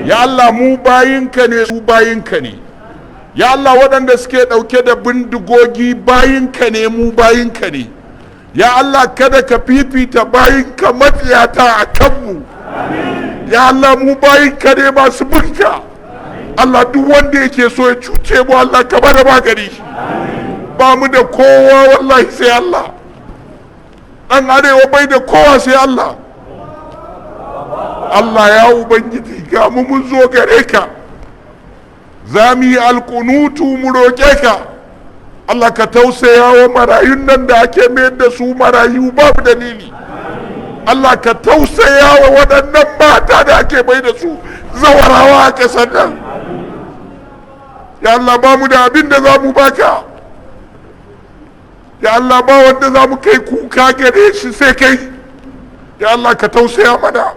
ya Allah mu bayinka ne su bayinka ne, ya Allah waɗanda suke ɗauke da bindigogi bayinka ne mu bayinka ne, ya Allah kada ka fifita bayinka matsiyata a kanmu, ya Allah mu bayinka ne masu binka. Allah duk wanda yake so ya cuce mu Allah ka bada magani, ba mu da kowa wallahi sai Allah, ɗan arewa bai da kowa sai Allah. Allah ya ubangiji ga mu mun zo gare ka, za mu yi alkunutu mu roƙe ka. Allah ka tausaya wa marayun nan da ake mayar da su marayu babu dalili. Allah ka tausaya wa waɗannan mata da ake mai da su zawarawa a ƙasar nan. Ya Allah ba mu da abin da za mu baka, ya Allah ba wanda za mu kai kuka gare shi sai kai. Ya Allah ka tausaya mana,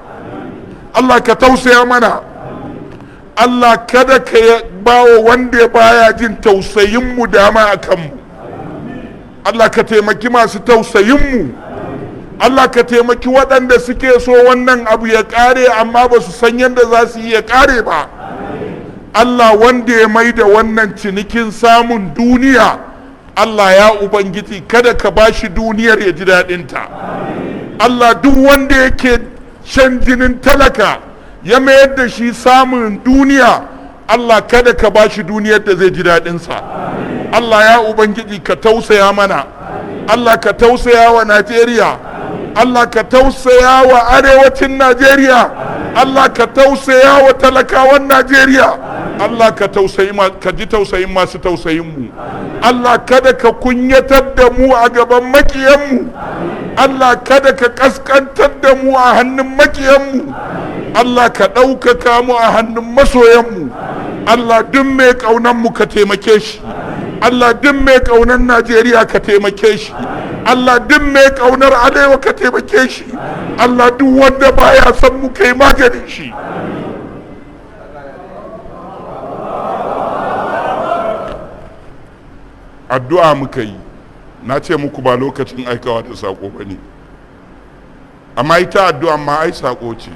Allah ka tausaya mana. Allah kada ka ba wa wanda baya jin tausayinmu dama a kanmu. Allah ka taimaki masu tausayinmu. Allah ka taimaki waɗanda suke so wannan abu ya ƙare amma ba su san yadda za su yi ya ƙare ba. Allah wanda ya mai da wannan cinikin samun duniya, Allah ya Ubangiji kada ka ba shi duniyar ya ji daɗinta. Allah duk wanda yake shan jinin talaka ya mayar da shi samun duniya, Allah kada ka ba shi duniyar da zai ji daɗinsa. Allah ya Ubangiji ka tausaya mana, Allah ka tausaya wa Najeriya, Allah ka tausaya wa arewacin Najeriya, Allah ka tausaya wa talakawan Najeriya, Allah ka ji tausayin masu tausayinmu. Allah kada ka kunyatar da mu a gaban makiyanmu, Allah kada ka kaskantar da mu a hannun makiyanmu, Allah ka ɗaukaka mu a hannun masoyanmu. Allah duk mai ƙaunanmu ka taimake shi, Allah duk mai ƙaunar Najeriya ka taimake shi, Allah duk mai ƙaunar arewa ka taimake shi, Allah duk wanda baya son mu kai maganin shi. Addu'a muka yi, na ce muku ba lokacin aikawa da sako ba ne, amma ita addu'a ma ai sako ce.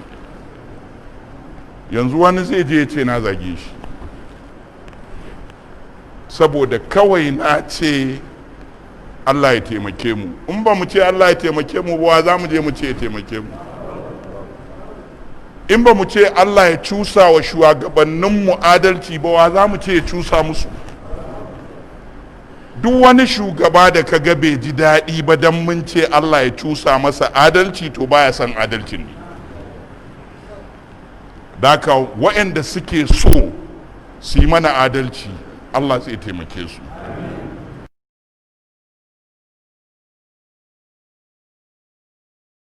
Yanzu wani zai je ya ce na zage shi saboda kawai na ce Allah ya taimake mu. In ba mu ce Allah ya taimake mu ba za mu je mu ce ya taimake mu. In ba mu ce Allah ya cusa wa shugabanninmu adalci ba wa za mu ce ya cusa musu. Duk wani shugaba da ka ga bai ji daɗi ba don mun ce Allah ya cusa masa adalci to baya son adalcin ne. Daka waɗanda suke so su yi mana adalci Allah zai taimake su.